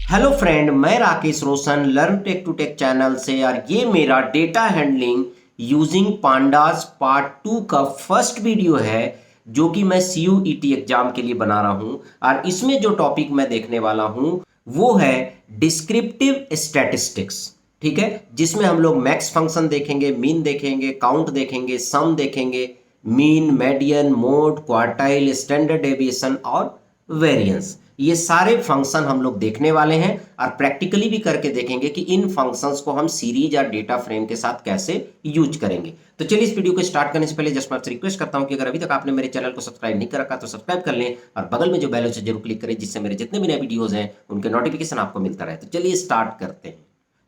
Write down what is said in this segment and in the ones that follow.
Hello friend, मैं Rakesh Roshan learn tech to tech channel से। और ये मेरा data handling using pandas part 2 का फर्स्ट वीडियो है जो कि मैं CUET एग्जाम के लिए बना रहा हूँ। और इसमें जो टॉपिक मैं देखने वाला हूँ वो है डिस्क्रिप्टिव स्टैटिस्टिक्स। ठीक है, जिसमें हम लोग मैक्स फंक्शन देखेंगे, मीन देखेंगे, काउंट देखेंगे, सम देखेंगे, mean, median, mode, quartile, standard deviation और वेरिएंस। ये सारे फंक्शन हम लोग देखने वाले हैं और प्रैक्टिकली भी करके देखेंगे कि इन फंक्शंस को हम सीरीज या डेटा फ्रेम के साथ कैसे यूज करेंगे। तो चलिए इस वीडियो को स्टार्ट करने से पहले जस्ट मैं आपसे रिक्वेस्ट करता हूं कि अगर अभी तक आपने मेरे चैनल को सब्सक्राइब नहीं कर रखा तो सब्सक्राइब कर लें और बगल में जो बेल है उसे जरूर क्लिक करें, जिससे मेरे जितने भी नए वीडियोज हैं उनके नोटिफिकेशन आपको मिलता रहे। तो चलिए स्टार्ट करते हैं।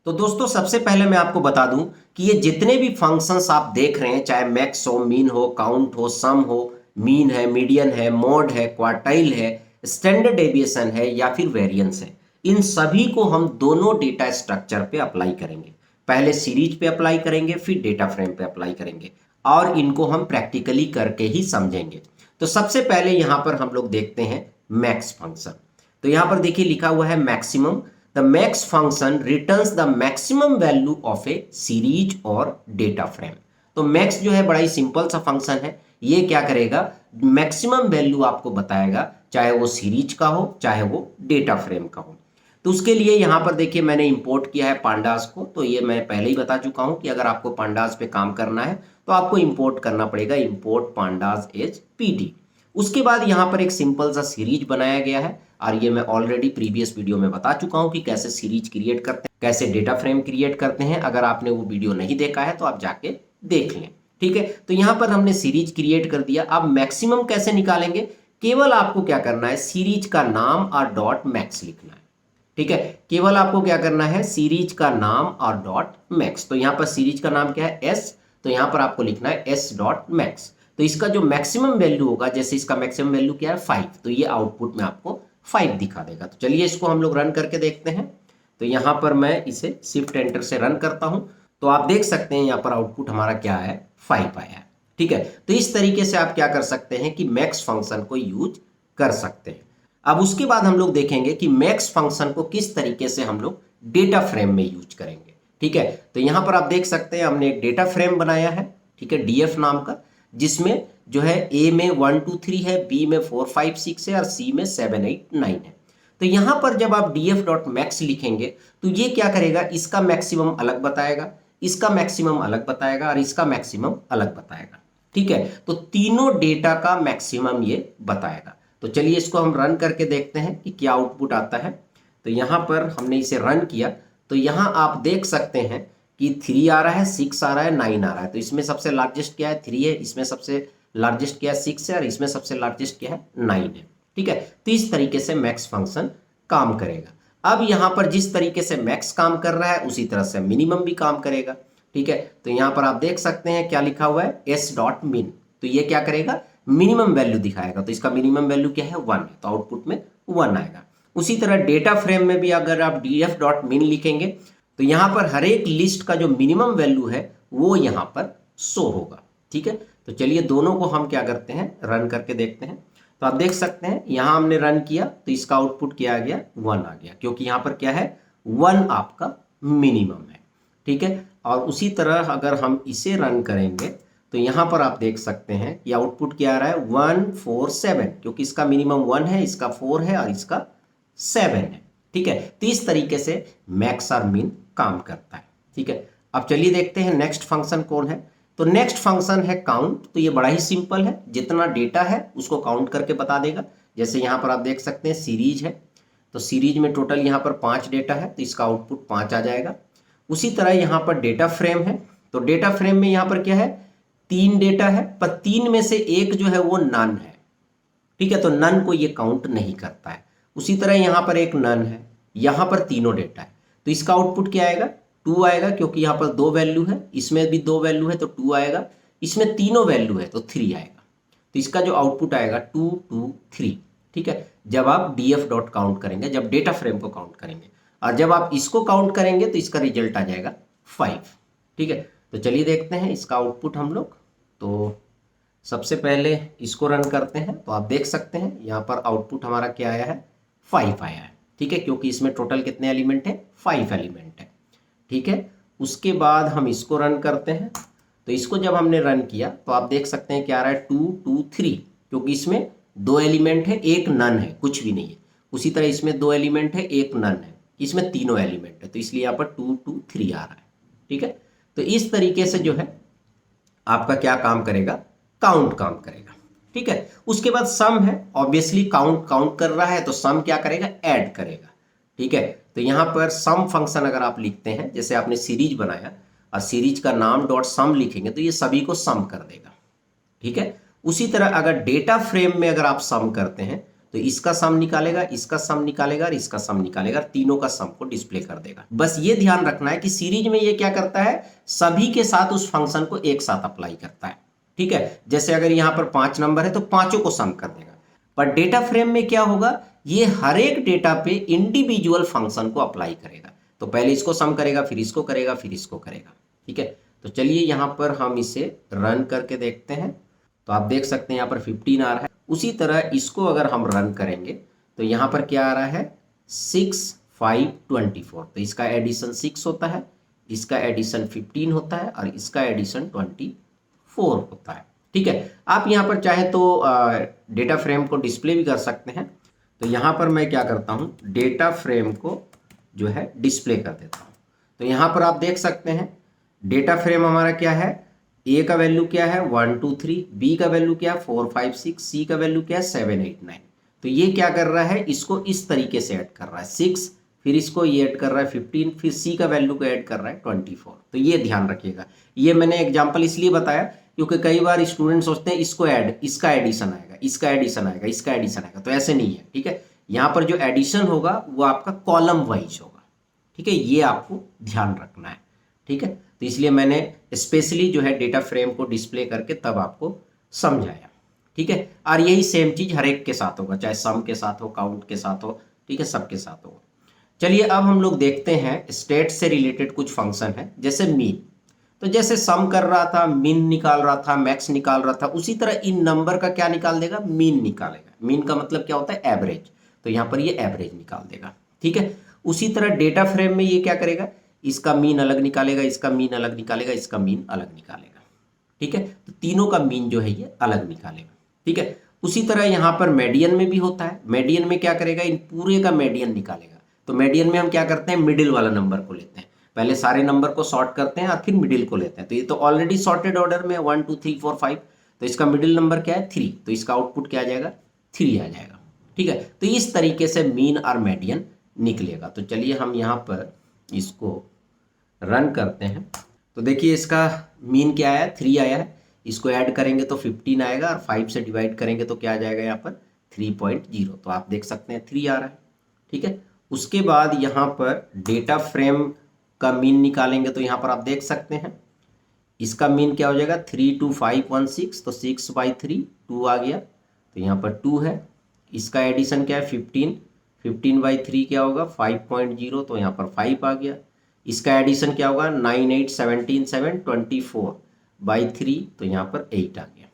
तो दोस्तों, सबसे पहले मैं आपको बता दूं कि ये जितने भी फंक्शंस आप देख रहे हैं, चाहे मैक्स हो, मीन हो, काउंट हो, सम हो, मीन है, मीडियन है, मोड है, क्वार्टाइल है, स्टैंडर्ड डेविएशन है या फिर वेरिएंस है, इन सभी को हम दोनों डेटा स्ट्रक्चर पे अप्लाई करेंगे। पहले सीरीज पे अप्लाई करेंगे, फिर डेटा फ्रेम पे अप्लाई करेंगे और इनको हम प्रैक्टिकली करके ही समझेंगे। तो सबसे पहले यहां पर हम लोग देखते हैं मैक्स फंक्शन। तो यहां पर देखिए लिखा हुआ है maximum. The max function returns the maximum value of A series और डेटा फ्रेम। तो मैक्स जो है बड़ा ही सिंपल सा फंक्शन है। ये क्या करेगा, मैक्सिमम वैल्यू आपको बताएगा, चाहे वो सीरीज का हो चाहे वो डेटा फ्रेम का हो। तो उसके लिए यहाँ पर देखिए मैंने इंपोर्ट किया है पांडास को। तो ये मैं पहले ही बता चुका हूँ कि अगर आपको पांडास पे काम करना है तो आपको इंपोर्ट करना पड़ेगा, इंपोर्ट पांडास एज PD। उसके बाद यहाँ पर एक सिंपल सा सीरीज बनाया गया है और ये मैं ऑलरेडी प्रीवियस वीडियो में बता चुका हूँ कि कैसे सीरीज क्रिएट करते हैं, कैसे डेटा फ्रेम क्रिएट करते हैं। अगर आपने वो वीडियो नहीं देखा है तो आप जाके देख लें। ठीक है, तो यहाँ पर हमने सीरीज क्रिएट कर दिया। अब मैक्सिमम कैसे निकालेंगे, केवल आपको क्या करना है, सीरीज का नाम और डॉट मैक्स लिखना है। ठीक है, केवल आपको क्या करना है, सीरीज का नाम और डॉट मैक्स। तो यहाँ पर सीरीज का नाम क्या है, S। तो यहाँ पर आपको लिखना है S डॉट मैक्स। तो इसका जो मैक्सिमम वैल्यू होगा, जैसे इसका मैक्सिमम वैल्यू क्या है 5, तो ये आउटपुट में आपको 5 दिखा देगा। तो चलिए इसको हम लोग रन करके देखते हैं। तो यहाँ पर मैं इसे शिफ्ट एंटर से रन करता हूँ। तो आप देख सकते हैं यहाँ पर आउटपुट हमारा क्या है, 5 आया है। ठीक है, तो इस तरीके से आप क्या कर सकते हैं कि मैक्स फंक्शन को यूज कर सकते हैं। अब उसके बाद हम लोग देखेंगे कि मैक्स फंक्शन को किस तरीके से हम लोग डेटा फ्रेम में यूज करेंगे। ठीक है, तो यहां पर आप देख सकते हैं हमने एक डेटा फ्रेम बनाया है, ठीक है, DF नाम का, जिसमें जो है A में 1 2 3 है, B में 4 5 6 है और C में 7 8 9 है। तो यहां पर जब आप DF डॉट मैक्स लिखेंगे तो ये क्या करेगा, इसका मैक्सिमम अलग बताएगा, इसका मैक्सिमम अलग बताएगा और इसका मैक्सिमम अलग बताएगा। ठीक है, तो तीनों डेटा का मैक्सिमम ये बताएगा। तो चलिए इसको हम रन करके देखते हैं कि क्या आउटपुट आता है। तो यहाँ पर हमने इसे रन किया तो यहाँ आप देख सकते हैं कि 3 आ रहा है, 6 आ रहा है, 9 आ रहा है। तो इसमें सबसे लार्जेस्ट क्या है, 3 है, इसमें सबसे लार्जेस्ट क्या है, 6 है और इसमें सबसे लार्जेस्ट क्या है, 9 है। ठीक है, तो इस तरीके से मैक्स फंक्शन काम करेगा। अब यहाँ पर जिस तरीके से मैक्स काम कर रहा है उसी तरह से मिनिमम भी काम करेगा। ठीक है, तो यहाँ पर आप देख सकते हैं क्या लिखा हुआ है, S डॉट मिन। तो ये क्या करेगा, मिनिमम वैल्यू दिखाएगा। तो इसका मिनिमम वैल्यू क्या है, 1 है, तो आउटपुट में 1 आएगा। उसी तरह डेटा फ्रेम में भी अगर आप DF डॉट मिन लिखेंगे तो यहाँ पर हर एक लिस्ट का जो मिनिमम वैल्यू है वो यहाँ पर शो होगा। ठीक है, तो चलिए दोनों को हम क्या करते हैं, रन करके देखते हैं। तो आप देख सकते हैं यहाँ हमने रन किया तो इसका आउटपुट क्या आ गया, 1 आ गया, क्योंकि यहाँ पर क्या है, 1 आपका मिनिमम है। ठीक है, और उसी तरह अगर हम इसे रन करेंगे तो यहाँ पर आप देख सकते हैं कि आउटपुट क्या आ रहा है, 1 4 7, क्योंकि इसका मिनिमम 1 है, इसका 4 है और इसका 7 है। ठीक है, तो इस तरीके से मैक्स और मिन काम करता है। ठीक है, अब चलिए देखते हैं नेक्स्ट फंक्शन कौन है। तो नेक्स्ट फंक्शन है काउंट। तो ये बड़ा ही सिंपल है, जितना डेटा है उसको काउंट करके बता देगा। जैसे यहाँ पर आप देख सकते हैं सीरीज है, तो सीरीज में टोटल यहाँ पर 5 डेटा है, तो इसका आउटपुट 5 आ जाएगा। उसी तरह यहाँ पर डेटा फ्रेम है, तो डेटा फ्रेम में यहाँ पर क्या है, 3 डेटा है, पर 3 में से एक जो है वो नन है। ठीक है, तो नन को ये काउंट नहीं करता है। उसी तरह यहाँ पर एक नन है, यहाँ पर तीनों डेटा है, तो इसका आउटपुट क्या आएगा, 2 आएगा, क्योंकि यहाँ पर 2 वैल्यू है, इसमें भी 2 वैल्यू है तो 2 आएगा, इसमें तीनों वैल्यू है तो 3 आएगा। तो इसका जो आउटपुट आएगा 2 2 3। ठीक है, जब आप DF डॉट काउंट करेंगे, जब डेटा फ्रेम को काउंट करेंगे, और जब आप इसको काउंट करेंगे तो इसका रिजल्ट आ जाएगा 5। ठीक है, तो चलिए देखते हैं इसका आउटपुट हम लोग। तो सबसे पहले इसको रन करते हैं तो आप देख सकते हैं यहाँ पर आउटपुट हमारा क्या आया है, 5 आया है। ठीक है, क्योंकि इसमें टोटल कितने एलिमेंट है, 5 एलिमेंट है। ठीक है, उसके बाद हम इसको रन करते हैं। तो इसको जब हमने रन किया तो आप देख सकते हैं क्या आ रहा है, 2 2 3, क्योंकि इसमें 2 एलिमेंट है, एक नन है, कुछ भी नहीं है। उसी तरह इसमें 2 एलिमेंट है, एक नन है, इसमें तीनों एलिमेंट है, तो इसलिए यहाँ पर 2 2 3 आ रहा है। ठीक है, तो इस तरीके से जो है आपका क्या काम करेगा, काउंट काम करेगा। ठीक है, उसके बाद सम है, ऑब्वियसली काउंट काउंट कर रहा है तो सम क्या करेगा, ऐड करेगा। ठीक है, तो यहाँ पर सम फंक्शन अगर आप लिखते हैं, जैसे आपने सीरीज बनाया और सीरीज का नाम डॉट सम लिखेंगे तो ये सभी को सम कर देगा। ठीक है, उसी तरह अगर डेटा फ्रेम में अगर आप सम करते हैं तो इसका सम निकालेगा, इसका सम निकालेगा और इसका सम निकालेगा, तीनों का सम को डिस्प्ले कर देगा। बस ये ध्यान रखना है कि सीरीज में ये क्या करता है, सभी के साथ उस फंक्शन को एक साथ अप्लाई करता है। ठीक है, जैसे अगर यहां पर 5 नंबर है तो पांचों को सम कर देगा। पर डेटा फ्रेम में क्या होगा, ये हर एक डेटा पे इंडिविजुअल फंक्शन को अप्लाई करेगा। तो पहले इसको सम करेगा, फिर इसको करेगा, फिर इसको करेगा। ठीक है, तो चलिए यहां पर हम इसे रन करके देखते हैं। तो आप देख सकते हैं यहाँ पर 15 आ रहा है। उसी तरह इसको अगर हम रन करेंगे तो यहाँ पर क्या आ रहा है, 6 5 24। तो इसका एडिशन 6 होता है, इसका एडिशन 15 होता है और इसका एडिशन 24 होता है। ठीक है, आप यहाँ पर चाहे तो डेटा फ्रेम को डिस्प्ले भी कर सकते हैं। तो यहाँ पर मैं क्या करता हूँ, डेटा फ्रेम को जो है डिस्प्ले कर देता हूँ। तो यहाँ पर आप देख सकते हैं डेटा फ्रेम हमारा क्या है, ए का वैल्यू क्या है 1 2 3, बी का वैल्यू क्या है 4 5 6, सी का वैल्यू क्या है 7 8 9। तो ये क्या कर रहा है, इसको इस तरीके से ऐड कर रहा है 6, फिर इसको ये ऐड कर रहा है 15, फिर सी का वैल्यू को ऐड कर रहा है 24। तो ये ध्यान रखिएगा, ये मैंने एग्जांपल इसलिए बताया क्योंकि कई बार स्टूडेंट सोचते हैं इसको ऐड, इसका एडिशन आएगा, इसका एडिशन आएगा, इसका एडिशन आएगा, तो ऐसे नहीं है। ठीक है, यहाँ पर जो एडिशन होगा वो आपका कॉलम वाइज होगा। ठीक है, ये आपको ध्यान रखना है। ठीक है, तो इसलिए मैंने स्पेशली जो है डेटा फ्रेम को डिस्प्ले करके तब आपको समझाया। ठीक है, और यही सेम चीज हर एक के साथ होगा, चाहे सम के साथ हो, काउंट के साथ हो। ठीक है, सबके साथ होगा। चलिए अब हम लोग देखते हैं स्टेट से रिलेटेड कुछ फंक्शन है, जैसे मीन। तो जैसे सम कर रहा था, मीन निकाल रहा था, मैक्स निकाल रहा था, उसी तरह इन नंबर का क्या निकाल देगा, मीन निकालेगा। मीन का मतलब क्या होता है, एवरेज। तो यहाँ पर ये एवरेज निकाल देगा। ठीक है, उसी तरह डेटा फ्रेम में ये क्या करेगा, इसका मीन अलग निकालेगा, इसका मीन अलग निकालेगा, इसका मीन अलग निकालेगा। ठीक है, तो तीनों का मीन जो है ये अलग निकालेगा। ठीक है, उसी तरह यहाँ पर मीडियन में भी होता है। मीडियन में क्या करेगा, इन पूरे का मीडियन निकालेगा। तो मीडियन में हम क्या करते हैं, मिडिल वाला नंबर को लेते हैं, पहले सारे नंबर को सॉर्ट करते हैं और फिर मिडिल को लेते हैं। तो ये तो ऑलरेडी सॉर्टेड ऑर्डर में 1 2 3 4 5, तो इसका मिडिल नंबर क्या है 3, तो इसका आउटपुट क्या आ जाएगा 3 आ जाएगा। ठीक है, तो इस तरीके से मीन और मीडियन निकलेगा। तो चलिए हम यहाँ पर इसको रन करते हैं। तो देखिए इसका मीन क्या आया, 3 आया है। इसको ऐड करेंगे तो 15 आएगा और 5 से डिवाइड करेंगे तो क्या आ जाएगा यहाँ पर 3.0। तो आप देख सकते हैं 3 आ रहा है। ठीक है, उसके बाद यहाँ पर डेटा फ्रेम का मीन निकालेंगे तो यहाँ पर आप देख सकते हैं इसका मीन क्या हो जाएगा 3 2 5 1 6, तो 6/3 2 आ गया। तो यहाँ पर 2 है। इसका एडिशन क्या है 15, 15/3 क्या होगा 5.0, तो यहाँ पर 5 आ गया। इसका एडिशन क्या होगा 9 8 17 7 24/3, तो यहाँ पर 8 आ गया।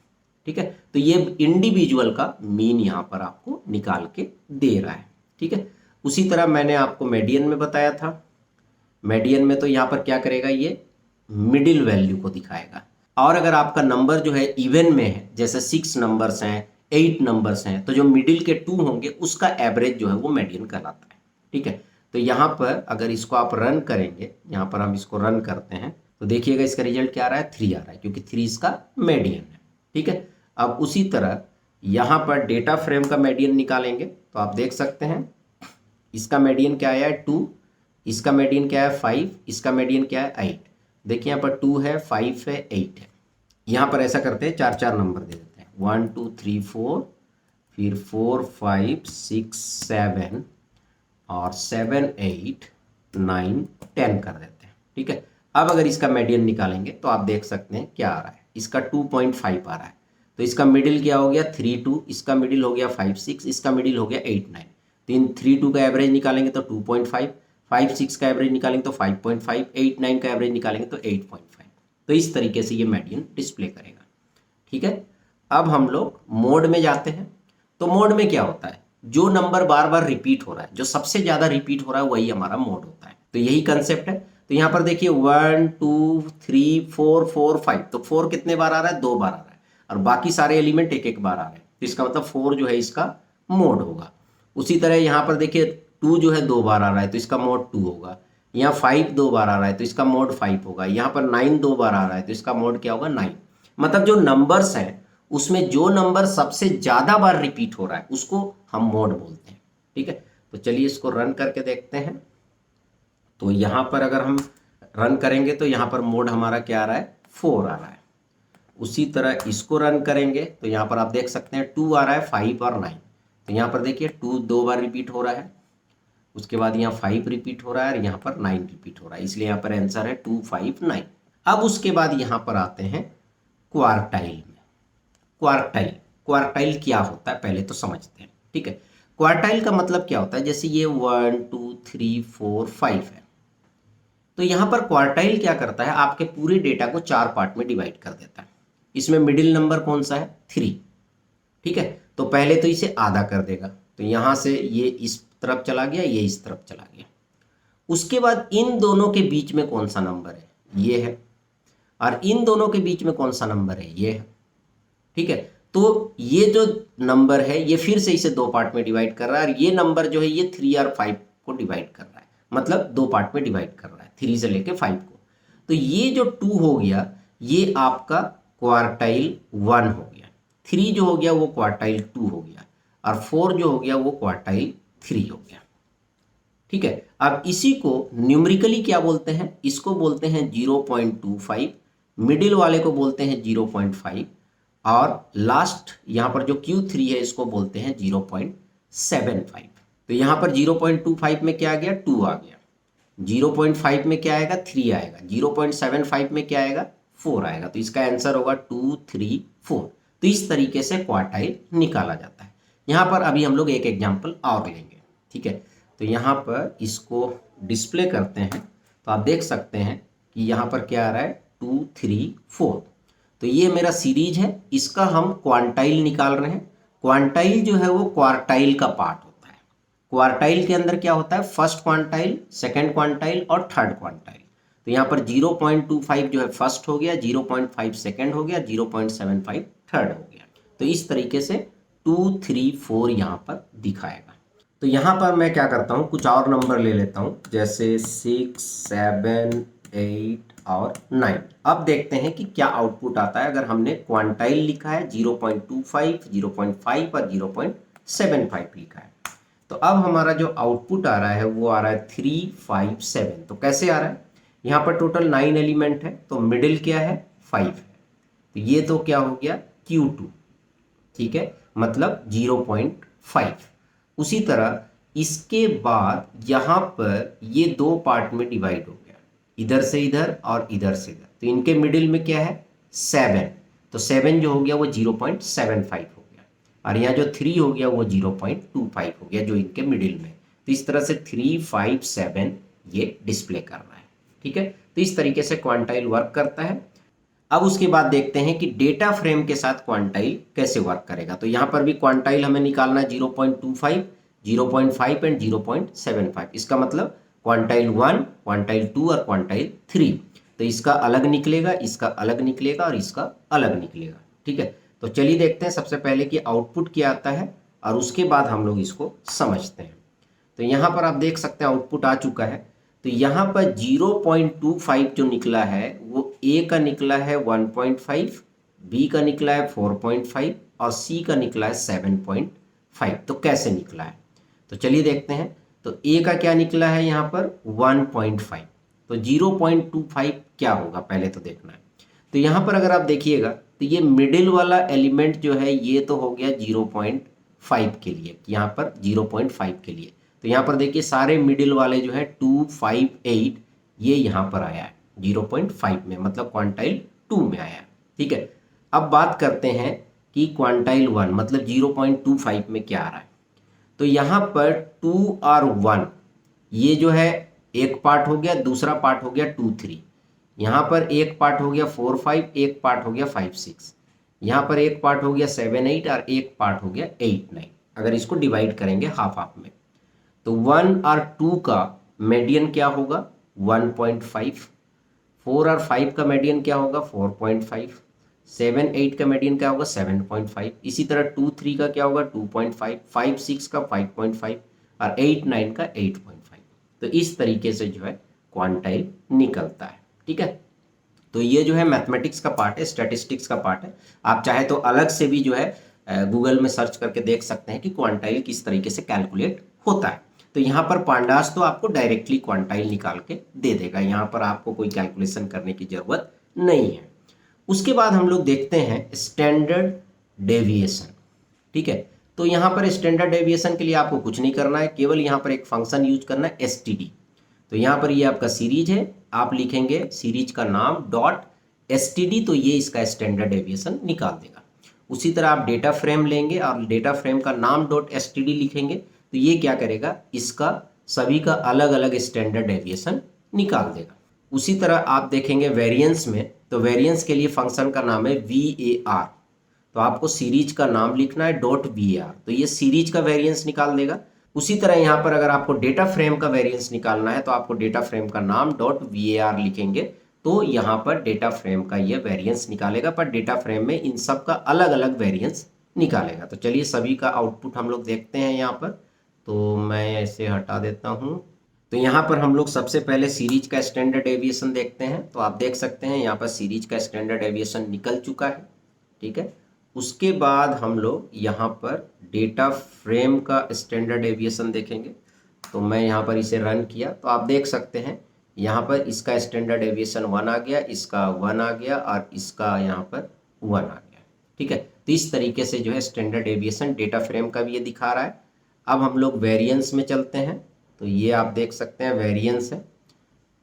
ठीक है, तो ये इंडिविजुअल का मीन यहाँ पर आपको निकाल के दे रहा है। ठीक है, उसी तरह मैंने आपको मीडियन में बताया था। मीडियन में तो यहाँ पर क्या करेगा, ये मिडिल वैल्यू को दिखाएगा। और अगर आपका नंबर जो है इवन में है, जैसे 6 नंबर्स हैं, 8 नंबर्स हैं, तो जो मिडिल के 2 होंगे उसका एवरेज जो है वो मीडियन कहलाता है। ठीक है, तो यहाँ पर अगर इसको आप रन करेंगे, यहाँ पर हम इसको रन करते हैं तो देखिएगा इसका रिजल्ट क्या आ रहा है 3 आ रहा है, क्योंकि 3 इसका मीडियन है। ठीक है, अब उसी तरह यहाँ पर डेटा फ्रेम का मीडियन निकालेंगे तो आप देख सकते हैं इसका मीडियन क्या आया है 2, इसका मीडियन क्या है 5, इसका मीडियन क्या है 8। देखिए यहाँ पर 2 है, 5 है, 8 है। यहाँ पर ऐसा करते हैं 4 नंबर दे देते हैं 1 2 3 4, फिर 4 5 6 7 और 7 8 9 10 कर देते हैं। ठीक है, अब अगर इसका मीडियन निकालेंगे तो आप देख सकते हैं क्या आ रहा है, इसका 2.5 आ रहा है। तो इसका मिडिल क्या हो गया 3 2, इसका मिडिल हो गया 5 6, इसका मिडिल हो गया 8 9। तो इन 3 2 का एवरेज निकालेंगे तो 2.5, 5 6 का एवरेज निकालेंगे तो 5.5, 8 9 का एवरेज निकालेंगे तो 8.5। तो इस तरीके से ये मीडियन डिस्प्ले करेगा। ठीक है, अब हम लोग मोड में जाते हैं। तो मोड में क्या होता है, जो नंबर बार बार रिपीट हो रहा है, जो सबसे ज़्यादा रिपीट हो रहा है वही हमारा मोड होता है। तो यही कंसेप्ट है। तो यहाँ पर देखिए 1 2 3 4 4 5, तो 4 कितने बार आ रहा है? 2 बार आ रहा है, और बाकी सारे एलिमेंट एक एक बार आ रहे हैं, तो इसका मतलब 4 जो है इसका मोड होगा। उसी तरह यहाँ पर देखिए 2 जो है 2 बार आ रहा है, तो इसका मोड 2 होगा। यहाँ 5 2 बार आ रहा है, तो इसका मोड 5 होगा। यहाँ पर 9 2 बार आ रहा है, तो इसका मोड क्या होगा? 9। मतलब जो नंबर्स हैं उसमें जो नंबर सबसे ज़्यादा बार रिपीट हो रहा है उसको हम मोड बोलते हैं। ठीक है, तो चलिए इसको रन करके देखते हैं। तो यहाँ पर अगर हम रन करेंगे तो यहाँ पर मोड हमारा क्या आ रहा है? 4 आ रहा है। उसी तरह इसको रन करेंगे तो यहाँ पर आप देख सकते हैं 2 आ रहा है, 5 और 9। तो यहाँ पर देखिए 2 2 बार रिपीट हो रहा है, उसके बाद यहाँ 5 रिपीट हो रहा है और यहाँ पर 9 रिपीट हो रहा है, इसलिए यहाँ पर आंसर है 2 5 9। अब उसके बाद यहाँ पर आते हैं क्वार्टाइल में। क्वार्टाइल, क्वार्टाइल क्या होता है पहले तो समझते हैं। ठीक है, क्वार्टाइल का मतलब क्या होता है? जैसे ये 1 2 3 4 5 है, तो यहाँ पर क्वार्टाइल क्या करता है? आपके पूरे डेटा को 4 पार्ट में डिवाइड कर देता है। इसमें मिडिल नंबर कौन सा है? 3। ठीक है, तो पहले तो इसे आधा कर देगा, तो यहाँ से ये इस तरफ चला गया, ये इस तरफ चला गया। उसके बाद इन दोनों के बीच में कौन सा नंबर है? ये है। और इन दोनों के बीच में कौन सा नंबर है? ये है। ठीक है, तो ये जो नंबर है ये फिर से इसे 2 पार्ट में डिवाइड कर रहा है, और ये नंबर जो है ये 3 और 5 को डिवाइड कर रहा है, मतलब 2 पार्ट में डिवाइड कर रहा है, 3 से लेके 5 को। तो ये जो 2 हो गया ये आपका क्वार्टाइल 1 हो गया, 3 जो हो गया वो क्वार्टाइल 2 हो गया, और 4 जो हो गया वो क्वार्टाइल 3 हो गया। ठीक है, अब इसी को न्यूमेरिकली क्या बोलते हैं? इसको बोलते हैं 0.25, मिडिल वाले को बोलते हैं 0.5, और लास्ट यहाँ पर जो Q3 है इसको बोलते हैं 0.75। तो यहाँ पर 0.25 में क्या आ गया? 2 आ गया। 0.5 में क्या आएगा? 3 आएगा। 0.75 में क्या आएगा? 4 आएगा। तो इसका आंसर होगा 2 3 4। तो इस तरीके से क्वार्टाइल निकाला जाता है। यहाँ पर अभी हम लोग एक एग्जाम्पल और लेंगे। ठीक है, तो यहाँ पर इसको डिस्प्ले करते हैं, तो आप देख सकते हैं कि यहाँ पर क्या आ रहा है? 2 3 4। तो ये मेरा सीरीज है, इसका हम क्वांटाइल निकाल रहे हैं। क्वांटाइल जो है वो क्वार्टाइल का पार्ट होता है। क्वार्टाइल के अंदर क्या होता है? फर्स्ट क्वांटाइल, सेकंड क्वांटाइल और थर्ड क्वांटाइल। तो यहाँ पर 0.25 जो है फर्स्ट हो गया, 0.5 सेकंड हो गया, 0.75 थर्ड हो गया। तो इस तरीके से 2 3 4 यहाँ पर दिखाएगा। तो यहाँ पर मैं क्या करता हूँ, कुछ और नंबर ले लेता हूँ, जैसे 6 7 8 और 9। अब देखते हैं कि क्या आउटपुट आता है अगर हमने क्वांटाइल लिखा है 0.25, 0.5 और 0.75 लिखा है। तो अब हमारा जो आउटपुट आ रहा है वो आ रहा है 3 5 7। तो कैसे आ रहा है? यहाँ पर टोटल 9 एलिमेंट है, तो मिडिल क्या है? 5 है, तो ये तो क्या हो गया? Q2। ठीक है, मतलब 0.5। उसी तरह इसके बाद यहाँ पर ये 2 पार्ट में डिवाइड हो गया, इधर से इधर और इधर से इधर। तो इनके मिडिल में क्या है? 7। तो 7 जो हो गया वो 0.75 हो गया, और यहाँ जो 3 हो गया वो 0.25 हो गया, जो इनके मिडिल में। तो इस तरह से 3 5 7 ये डिस्प्ले कर रहा है। ठीक है, तो इस तरीके से क्वांटाइल वर्क करता है। अब उसके बाद देखते हैं कि डेटा फ्रेम के साथ क्वांटाइल कैसे वर्क करेगा। तो यहाँ पर भी क्वांटाइल हमें निकालना है 0.25, 0.5 एंड 0.75। इसका मतलब क्वांटाइल 1, क्वांटाइल 2 और क्वांटाइल 3। तो इसका अलग निकलेगा, इसका अलग निकलेगा और इसका अलग निकलेगा। ठीक है, तो चलिए देखते हैं सबसे पहले कि आउटपुट क्या आता है, और उसके बाद हम लोग इसको समझते हैं। तो यहाँ पर आप देख सकते हैं आउटपुट आ चुका है। तो यहाँ पर 0.25 जो निकला है वो ए का निकला है 1.5, बी का निकला है 4.5 और सी का निकला है 7.5। तो कैसे निकला है? तो चलिए देखते हैं। तो ए का क्या निकला है? यहाँ पर 1.5। तो 0.25 क्या होगा पहले तो देखना है। तो यहाँ पर अगर आप देखिएगा तो ये मिडिल वाला एलिमेंट जो है ये तो हो गया 0.5 के लिए, यहाँ पर 0.5 के लिए। तो यहाँ पर देखिए सारे मिडिल वाले जो है 2 5 8 ये यहाँ पर आया है 0.5 में, मतलब क्वांटाइल 2 में आया है। ठीक है, अब बात करते हैं कि क्वांटाइल 1 मतलब 0.25 में क्या आ रहा है। तो यहाँ पर 2 और 1 ये जो है एक पार्ट हो गया, दूसरा पार्ट हो गया 2 3। यहाँ पर एक पार्ट हो गया 4 5, एक पार्ट हो गया 5 6। यहाँ पर एक पार्ट हो गया 7 8 और एक पार्ट हो गया 8 9। अगर इसको डिवाइड करेंगे हाफ हाफ में, तो 1 और 2 का मीडियन क्या होगा 1.5, 4 और 5 का मीडियन क्या होगा 4.5, 7 8 का मीडियन क्या होगा 7.5, इसी तरह 2 3 का क्या होगा 2.5, 5 6 का 5.5 और 8 9 का 8.5। तो इस तरीके से जो है क्वांटाइल निकलता है। ठीक है, तो ये जो है मैथमेटिक्स का पार्ट है, स्टैटिस्टिक्स का पार्ट है। आप चाहे तो अलग से भी जो है गूगल में सर्च करके देख सकते हैं कि क्वांटाइल किस तरीके से कैलकुलेट होता है। तो यहाँ पर पांडास तो आपको डायरेक्टली क्वांटाइल निकाल के दे देगा, यहाँ पर आपको कोई कैलकुलेशन करने की जरूरत नहीं है। उसके बाद हम लोग देखते हैं स्टैंडर्ड डेविएशन। ठीक है, तो यहाँ पर स्टैंडर्ड डेविएशन के लिए आपको कुछ नहीं करना है, केवल यहाँ पर एक फंक्शन यूज करना है एसटीडी। तो यहाँ पर ये आपका सीरीज है, आप लिखेंगे सीरीज का नाम डॉट एसटीडी, तो ये इसका स्टैंडर्ड डेविएशन निकाल देगा। उसी तरह आप डेटा फ्रेम लेंगे और डेटा फ्रेम का नाम डॉट एसटीडी लिखेंगे, तो ये क्या करेगा इसका सभी का अलग अलग स्टैंडर्ड डेविएशन निकाल देगा। उसी तरह आप देखेंगे वेरिएंस में, तो वेरिएंस के लिए फंक्शन का नाम है VAR, तो आपको सीरीज का नाम लिखना है डॉट VAR, तो ये सीरीज का वेरिएंस निकाल देगा। उसी तरह यहाँ पर अगर आपको डेटा फ्रेम का वेरिएंस निकालना है तो आपको डेटा फ्रेम का नाम डॉट VAR लिखेंगे, तो यहाँ पर डेटा फ्रेम का ये वेरिएंस निकालेगा, पर डेटा फ्रेम में इन सब का अलग अलग वेरिएंस निकालेगा। तो चलिए सभी का आउटपुट हम लोग देखते हैं यहाँ पर, तो मैं ऐसे हटा देता हूँ। तो यहाँ पर हम लोग सबसे पहले सीरीज का स्टैंडर्ड डेविएशन देखते हैं, तो आप देख सकते हैं यहाँ पर सीरीज का स्टैंडर्ड डेविएशन निकल चुका है। ठीक है, उसके बाद हम लोग यहाँ पर डेटा फ्रेम का स्टैंडर्ड डेविएशन देखेंगे, तो मैं यहाँ पर इसे रन किया तो आप देख सकते हैं यहाँ पर इसका स्टैंडर्ड डेविएशन 1 आ गया, इसका 1 आ गया और इसका यहाँ पर 1 आ गया। ठीक है, तो इस तरीके से जो है स्टैंडर्ड डेविएशन डेटा फ्रेम का भी ये दिखा रहा है। अब हम लोग वेरिएंस में चलते हैं, तो ये आप देख सकते हैं वेरिएंस है,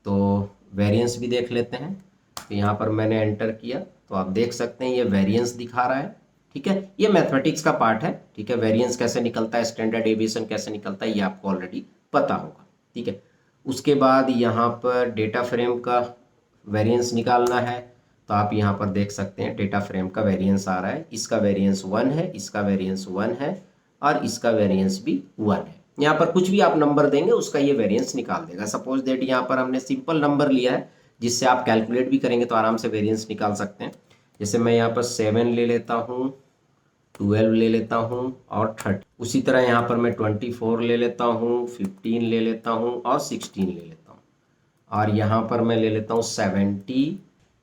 तो वेरिएंस भी देख लेते हैं। तो यहाँ पर मैंने एंटर किया तो आप देख सकते हैं ये वेरिएंस दिखा रहा है। ठीक है, ये मैथमेटिक्स का पार्ट है। ठीक है, वेरिएंस कैसे निकलता है, स्टैंडर्ड डेविएशन कैसे निकलता है, ये आपको ऑलरेडी पता होगा। ठीक है, उसके बाद यहाँ पर डेटा फ्रेम का वेरिएंस निकालना है, तो आप यहाँ पर देख सकते हैं डेटा फ्रेम का वेरिएंस आ रहा है, इसका वेरिएंस 1 है, इसका वेरिएंस 1 है और इसका वेरिएंस भी 1 है। यहाँ पर कुछ भी आप नंबर देंगे उसका ये वेरिएंस निकाल देगा। सपोज दैट यहाँ पर हमने सिंपल नंबर लिया है जिससे आप कैलकुलेट भी करेंगे तो आराम से वेरिएंस निकाल सकते हैं। जैसे मैं यहाँ पर 7 ले लेता हूँ, 12 ले लेता हूँ और 30। उसी तरह यहाँ पर मैं 24 ले लेता हूँ, 15 ले लेता हूँ और 16 ले लेता हूँ, और यहाँ पर मैं ले लेता हूँ 70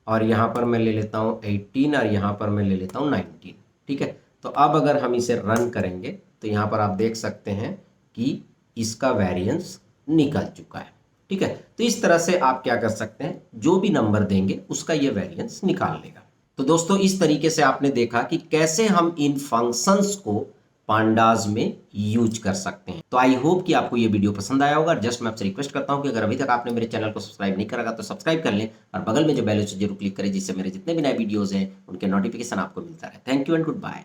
और यहाँ पर मैं ले लेता हूँ 18 और यहाँ पर मैं ले लेता हूँ 19। ठीक है, तो अब अगर हम इसे रन करेंगे तो यहाँ पर आप देख सकते हैं कि इसका वेरिएंस निकल चुका है। ठीक है, तो इस तरह से आप क्या कर सकते हैं, जो भी नंबर देंगे उसका ये वेरिएंस निकाल लेगा। तो दोस्तों इस तरीके से आपने देखा कि कैसे हम इन फंक्शंस को पांडास में यूज कर सकते हैं। तो आई होप कि आपको ये वीडियो पसंद आया होगा। जस्ट मैं आपसे रिक्वेस्ट करता हूं कि अगर अभी तक आपने मेरे चैनल को सब्सक्राइब नहीं करा तो सब्सक्राइब कर लें और बगल में जो बेल है उसे जरूर क्लिक करें, जिससे मेरे जितने भी नए वीडियोस हैं उनके नोटिफिकेशन आपको मिलता रहे। Thank you and good bye.